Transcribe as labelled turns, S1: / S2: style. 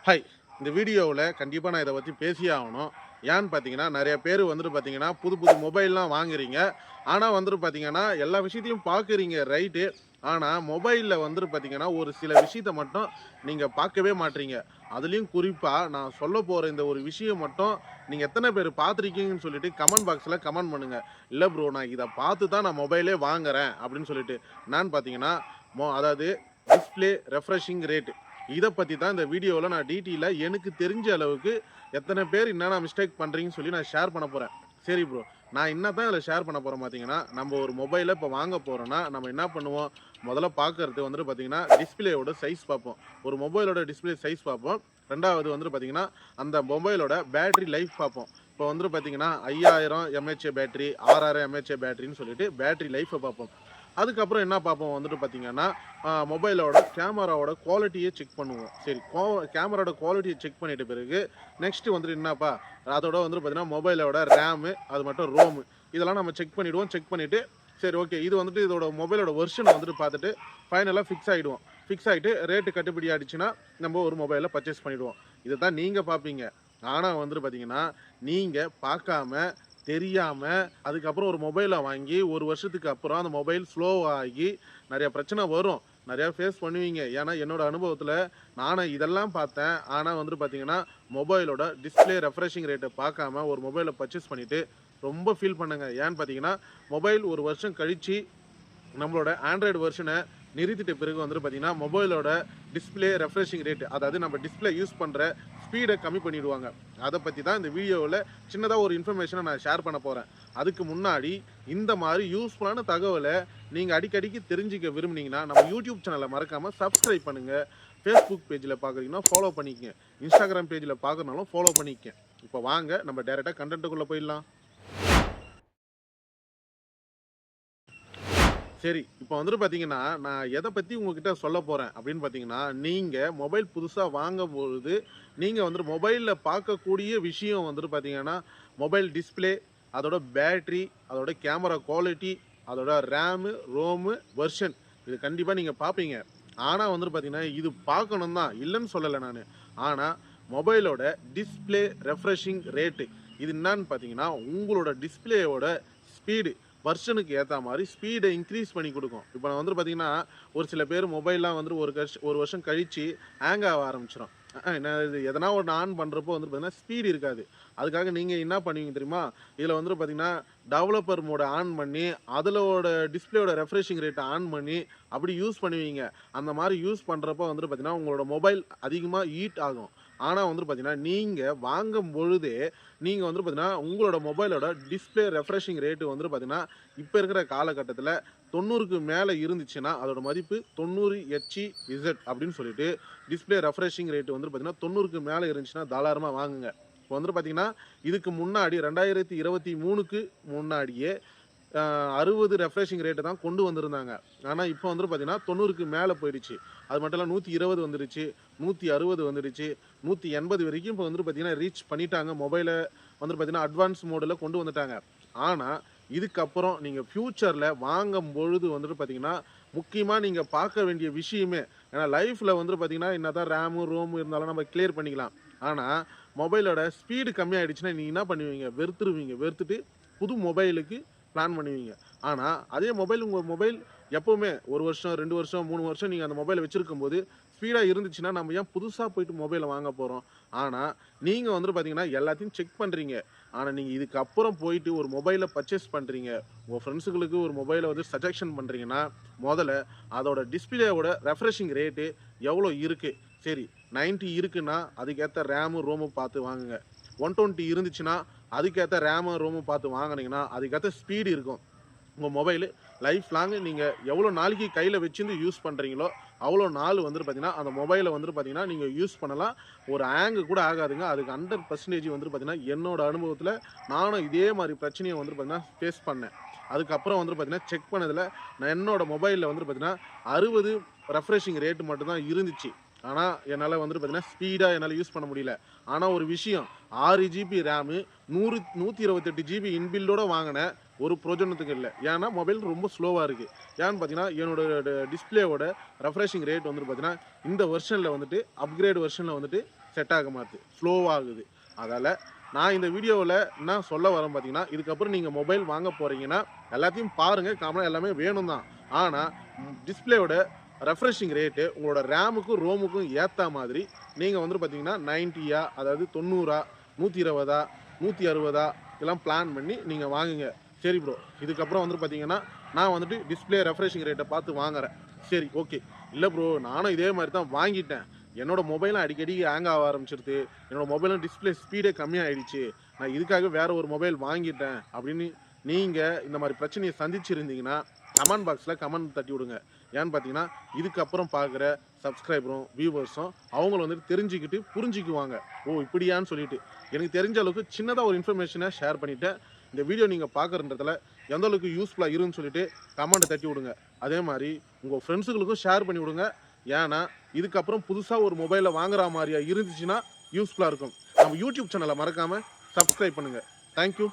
S1: Hi. இந்த வீடியோவில் கண்டிப்பாக நான் இதை பற்றி பேசியே ஆகணும். ஏன்னு பார்த்தீங்கன்னா, நிறைய பேர் வந்துட்டு பார்த்தீங்கன்னா, புது புது மொபைல்லாம் வாங்குறீங்க. ஆனால் வந்துட்டு பார்த்தீங்கன்னா, எல்லா விஷயத்தையும் பார்க்குறீங்க ரைட்டு. ஆனால் மொபைலில் வந்துட்டு பார்த்தீங்கன்னா, ஒரு சில விஷயத்த மட்டும் நீங்கள் பார்க்கவே மாட்றீங்க. அதுலயும் குறிப்பா நான் சொல்லப் போற இந்த ஒரு விஷயம் மட்டும் நீங்க எத்தனை பேர் பார்த்துருக்கீங்கன்னு சொல்லிட்டு கமெண்ட் பாக்ஸ்ல கமெண்ட் பண்ணுங்க. "இல்ல ப்ரோ, நான் இத பார்த்து தான் நான் மொபைலே வாங்குறேன்" அப்படின்னு சொல்லிட்டு. என்னான்னு பார்த்தீங்கன்னா, அதாவது டிஸ்ப்ளே ரெஃப்ரெஷிங் ரேட். இத பத்தி தான் இந்த வீடியோல நான் டீட்டெயிலா எனக்கு தெரிஞ்ச அளவுக்கு எத்தனை பேர் என்னென்ன மிஸ்டேக் பண்றீங்கன்னு சொல்லி நான் ஷேர் பண்ண போறேன். சரி ப்ரோ, நான் என்னதான் இதுல ஷேர் பண்ண போறேன் பார்த்தீங்கன்னா, நம்ம ஒரு மொபைல இப்ப வாங்க போறோம்னா, நம்ம என்ன பண்ணுவோம்? முதல்ல பார்க்கறது வந்துட்டு பார்த்தீங்கன்னா, டிஸ்ப்ளேயோட சைஸ் பார்ப்போம். ஒரு மொபைலோட டிஸ்ப்ளே சைஸ் பார்ப்போம். 2வது வந்துட்டு பார்த்தீங்கன்னா, அந்த மொபைலோட பேட்டரி லைஃப் பார்ப்போம். இப்போ வந்துட்டு பார்த்தீங்கன்னா, 5000 எம்ஏஹெச் பேட்டரி, 6000 எம்ஏஹெச் பேட்டரின்னு சொல்லிட்டு பேட்டரி லைஃப பார்ப்போம். அதுக்கப்புறம் என்ன பார்ப்போம் வந்துட்டு பார்த்தீங்கன்னா, மொபைலோட கேமராவோட குவாலிட்டிய செக் பண்ணுவோம். சரி, கேமராவோட குவாலிட்டிய செக் பண்ணிட்ட பிறகு, நெக்ஸ்ட் வந்துட்டு என்னப்பா, அதோட வந்துட்டு பார்த்தீங்கன்னா, மொபைலோட ரேமு, அது மட்டும் ரோமு இதெல்லாம் நம்ம செக் பண்ணிடுவோம். செக் பண்ணிட்டு, சரி ஓகே, இது வந்துட்டு இதோட மொபைலோட வெர்ஷன வந்துட்டு பார்த்துட்டு, ஃபைனலா ஃபிக்ஸ் ஆயிடுவோம். ஃபிக்ஸ் ஆயிட்டு ரேட் கட்டுப்படி ஆயிடுச்சுன்னா, நம்ம ஒரு மொபைல பர்ச்சேஸ் பண்ணிடுவோம். இதத்தான் நீங்க பார்ப்பீங்க. ஆனா வந்துட்டு பார்த்தீங்கன்னா, நீங்க பார்க்காம, தெரியாம, அதுக்கப்புறம் ஒரு மொபைல வாங்கி 1 வருஷத்துக்கு அப்புறம் அந்த மொபைல் ஸ்லோ ஆகி நெறைய பிரச்சனை வரும். நெறைய ஃபேஸ் பண்ணுவீங்க. ஏன்னா, என்னோட அனுபவத்துல நானும் இதெல்லாம் பார்த்தேன். ஆனா வந்துட்டு பார்த்தீங்கன்னா, மொபைலோட டிஸ்ப்ளே ரெஃப்ரெஷிங் ரேட்ட பார்க்காம ஒரு மொபைல பர்ச்சேஸ் பண்ணிட்டு ரொம்ப ஃபீல் பண்ணேங்க. ஏன்னு பார்த்தீங்கன்னா, மொபைல் 1 வருஷம் கழிச்சு நம்மளோட ஆண்ட்ராய்டு வெர்ஷன நிறுத்திட்ட பிறகு வந்துட்டு பார்த்தீங்கன்னா, மொபைலோட டிஸ்ப்ளே ரெஃப்ரெஷிங் ரேட், அதாவது நம்ம டிஸ்ப்ளே யூஸ் பண்ற ஸ்பீட கம்மி பண்ணிடுவாங்க. அத பத்தி தான் இந்த வீடியோவுல சின்னதா ஒரு இன்ஃபர்மேஷன நான் ஷேர் பண்ண போறேன். அதுக்கு முன்னாடி இந்த மாரி யூஸ்ஃபுல்லான தகவல நீங்க அடிக்கடிக்கு தெரிஞ்சுக்க விரும்புனீங்கன்னா, நம்ம யூடியூப் சேனல மறக்காம சப்ஸ்கிரைப் பண்ணுங்க. Facebook பேஜ்ல பார்க்குறீங்கன்னா ஃபாலோ பண்ணிக்கங்க. Instagram பேஜ்ல பார்க்கறனாலும் ஃபாலோ பண்ணிக்கங்க. இப்ப வாங்க நம்ம டைரக்ட்டா கன்டென்ட்க்குள்ள போயிடலாம். சரி. இப்ப வந்துட்டு பார்த்தீங்கன்னா, நான் எத பத்தி உங்ககிட்ட சொல்லப் போறேன் அப்படின்னு பார்த்தீங்கன்னா, நீங்க மொபைல் புதுசா வாங்கும்பொழுது, நீங்க வந்துட்டு மொபைல்ல பார்க்கக்கூடிய விஷயம் வந்துட்டு பார்த்தீங்கன்னா, மொபைல் டிஸ்ப்ளே, அதோட பேட்டரி, அதோட கேமரா குவாலிட்டி, அதோட ரேமு, ரோமு, வெர்ஷன். இது கண்டிப்பா நீங்க பார்ப்பீங்க. ஆனா வந்துட்டு பார்த்தீங்கன்னா, இது பார்க்கணும் தான், இல்லன்னு சொல்லல நானு. ஆனா, மொபைலோட டிஸ்ப்ளே ரெஃப்ரெஷிங் ரேட்டு, இது என்னான்னு பார்த்தீங்கன்னா, உங்களோட டிஸ்ப்ளேயோட ஸ்பீடு, வெர்ஷனுக்கு ஏத்தா மாரி ஸ்பீட இன்கிரீஸ் பண்ணி குடுக்கும். இப்ப நான் வந்துட்டு பார்த்தீங்கன்னா, ஒரு சில பேர் மொபைல்லாம் வந்துட்டு 1 வருஷம் கழிச்சு ஹேங் ஆக ஆரம்பிச்சுரும். என்ன இது எதனா ஒண்ணு ஆன் பண்றப்போ வந்துட்டு பார்த்தீங்கன்னா, ஸ்பீடு இருக்காது. அதுக்காக நீங்க என்ன பண்ணுவீங்க தெரியுமா? இதுல வந்துட்டு பார்த்தீங்கன்னா, டெவலப்பர் மோட ஆன் பண்ணி, அதுலோட டிஸ்ப்ளேயோட ரெஃப்ரெஷிங் ரேட்ட ஆன் பண்ணி, அப்படி யூஸ் பண்ணுவீங்க. அந்த மாரி யூஸ் பண்றப்போ வந்துட்டு பார்த்தீங்கன்னா, உங்களோட மொபைல் அதிகமா ஹீட் ஆகும். ஆனா வந்துட்டு பார்த்தீங்கன்னா, நீங்க வாங்கும் பொழுதே நீங்க வந்துட்டு பார்த்தீங்கன்னா, உங்களோட மொபைலோட டிஸ்ப்ளே ரெஃப்ரெஷிங் ரேட் வந்துட்டு பார்த்தீங்கன்னா, இப்ப இருக்கிற காலகட்டத்தில 90க்கு மேல இருந்துச்சுன்னா, அதோட மதிப்பு 90 ஹெச்இசட் அப்படின்னு சொல்லிட்டு டிஸ்ப்ளே ரெஃப்ரெஷிங் ரேட் வந்துட்டு பார்த்தீங்கன்னா, 90க்கு மேல இருந்துச்சுன்னா தாராளமா வாங்குங்க. இப்ப வந்துட்டு பார்த்தீங்கன்னா, இதுக்கு முன்னாடி 2023க்கு முன்னாடியே 60 ரெஃப்ரெஷிங் ரேட்ட தான் கொண்டு வந்திருந்தாங்க. ஆனா, இப்ப வந்துட்டு பார்த்தீங்கன்னா, 90க்கு மேல போயிடுச்சு. அது மட்டும் இல்ல 120 வந்துருச்சு, 160 வந்துடுச்சு, 180 வரைக்கும் இப்ப வந்துட்டு பார்த்தீங்கன்னா, ரீச் பண்ணிட்டாங்க. மொபைல வந்துட்டு பார்த்தீங்கன்னா, அட்வான்ஸ் மோடுல கொண்டு வந்துட்டாங்க. ஆனா, இதுக்கப்புறம் நீங்க ஃபியூச்சர்ல வாங்கும்பொழுது வந்துட்டு பார்த்தீங்கன்னா, முக்கியமா நீங்க பார்க்க வேண்டிய விஷயமே, ஏன்னா லைஃப்ல வந்துட்டு பார்த்தீங்கன்னா, என்னதான் ரேமு, ரோம் இருந்தாலும் நம்ம கிளியர் பண்ணிக்கலாம். ஆனா, மொபைலோட ஸ்பீடு கம்மியாயிடுச்சுன்னா, நீங்க என்ன பண்ணுவீங்க? வெறுத்துருவீங்க. வெறுத்துட்டு புது மொபைலுக்கு பிளான் பண்ணுவீங்க. ஆனா, அதே மொபைல் உங்க மொபைல் எப்பவுமே 1 வருஷம், 2 வருஷம், 3 வருஷம் நீங்க அந்த மொபைல வச்சிருக்கும்போது, ஸ்பீடா இருந்துச்சுன்னா, நம்ம ஏன் புதுசா போயிட்டு மொபைல வாங்க போறோம்? ஆனா, நீங்க வந்துட்டு பார்த்தீங்கன்னா, எல்லாத்தையும் செக் பண்றீங்க. ஆனா, நீங்க இதுக்கப்புறம் போயிட்டு ஒரு மொபைல பர்ச்சேஸ் பண்றீங்க. உங்க ஃப்ரெண்ட்ஸுங்களுக்கு ஒரு மொபைல வந்து சஜெக்ஷன் பண்றீங்கன்னா, மொதல்ல அதோட டிஸ்ப்ளேவோட ரெஃப்ரெஷிங் ரேட்டு எவ்வளோ இருக்கு? சரி, 90 இருக்குன்னா, அதுக்கேத்த ரேமு, ரோமு பார்த்து வாங்குங்க. 120 இருந்துச்சுன்னா, அதுக்கேத்த ரேமு, ரோமு பார்த்து வாங்குனீங்கன்னா, அதுக்கேத்த ஸ்பீடு இருக்கும். உங்க மொபைலு லைஃப் லாங் நீங்க எவ்வளோ நாளைக்கு கையில வச்சிருந்து யூஸ் பண்றீங்களோ, அவ்வளோ நாள் வந்துட்டு பார்த்தீங்கன்னா, அந்த மொபைல வந்துட்டு பார்த்தீங்கன்னா, நீங்க யூஸ் பண்ணலாம். ஒரு ஹேங் கூட ஆகாதுங்க. அதுக்கு 100% வந்துட்டு பார்த்தீங்கன்னா, என்னோட அனுபவத்தில நானும் இதே மாரி பிரச்சனைய வந்துட்டு பார்த்தீங்கன்னா, ஃபேஸ் பண்ணேன். அதுக்கப்புறம் வந்துட்டு பார்த்தீங்கன்னா, செக் பண்ணதில நான் என்னோட மொபைல்ல வந்துட்டு பார்த்தீங்கன்னா, 60 ரெஃப்ரெஷிங் ரேட் மட்டும் தான் இருந்துச்சு. ஆனா, என்னால வந்துட்டு பார்த்தீங்கன்னா, ஸ்பீடா என்னால யூஸ் பண்ண முடியல. ஆனா ஒரு விஷயம், 6 ஜிபி ரேமு, 128 ஜிபி இன்பில்டோட வாங்குனேன். ஒரு பிரயோஜனத்துக்கு இல்ல. ஏன்னா, மொபைல் ரொம்ப ஸ்லோவா இருக்கு. ஏன்னு பார்த்தீங்கன்னா, என்னோட டிஸ்ப்ளேவோட ரெஃப்ரெஷிங் ரேட் வந்துட்டு பார்த்தீங்கன்னா, இந்த வெர்ஷன்ல வந்துட்டு அப்கிரேட் வெர்ஷன்ல வந்துட்டு செட் ஆக மாட்டுது, ஸ்லோவாகுது. அதால் நான் இந்த வீடியோவில் என்ன சொல்ல வரேன் பார்த்தீங்கன்னா, இதுக்கப்புறம் நீங்கள் மொபைல் வாங்க போகிறீங்கன்னா எல்லாத்தையும் பாருங்கள், காமனாக எல்லாமே வேணும் தான். ஆனால் டிஸ்பிளேயோட ரெஃப்ரெஷிங் ரேட்டு உங்களோட ரேமுக்கும் ரோமுக்கும் ஏற்ற மாதிரி நீங்கள் வந்துட்டு பார்த்தீங்கன்னா 90யா, அதாவது 90ஆ, 120ஆ, 160ஆ இதெல்லாம் பிளான் பண்ணி நீங்கள் வாங்குங்க. சரி ப்ரோ, இதுக்கப்புறம் வந்துட்டு பார்த்தீங்கன்னா நான் வந்துட்டு டிஸ்பிளே ரெஃப்ரெஷிங் ரேட்டை பார்த்து வாங்குறேன். சரி ஓகே. இல்லை ப்ரோ, நானும் இதே மாதிரி தான் வாங்கிட்டேன். என்னோட மொபைலும் அடிக்கடி ஹேங் ஆக ஆரம்பிச்சிருது. என்னோட மொபைலும் டிஸ்பிளே ஸ்பீடே கம்மியாயிடுச்சு. நான் இதுக்காக வேற ஒரு மொபைல் வாங்கிட்டேன் அப்படின்னு நீங்கள் இந்த மாதிரி பிரச்சனையை சந்திச்சிருந்தீங்கன்னா கமெண்ட் பாக்ஸில் கமெண்ட் தட்டி விடுங்க. ஏன்னு பார்த்தீங்கன்னா இதுக்கப்புறம் பார்க்குற சப்ஸ்கிரைபரும் வியூவர்ஸும் அவங்கள வந்துட்டு தெரிஞ்சுக்கிட்டு புரிஞ்சுக்குவாங்க. ஓ இப்படியான்னு சொல்லிட்டு எனக்கு தெரிஞ்ச அளவுக்கு சின்னதாக ஒரு இன்ஃபர்மேஷனை ஷேர் பண்ணிவிட்டேன். இந்த வீடியோ நீங்கள் பார்க்குறன்றதுல எந்த அளவுக்கு யூஸ்ஃபுல்லாக இருன்னு சொல்லிட்டு கமெண்ட்டை தட்டி விடுங்க. அதே மாதிரி உங்கள் ஃப்ரெண்ட்ஸுகளுக்கும் ஷேர் பண்ணி விடுங்க. ஏன்னா இதுக்கப்புறம் புதுசாக ஒரு மொபைலை வாங்குற மாதிரியா இருந்துச்சுன்னா யூஸ்ஃபுல்லாக இருக்கும். நம்ம யூடியூப் சேனலை மறக்காமல் சப்ஸ்கிரைப் பண்ணுங்கள். தேங்க்யூ.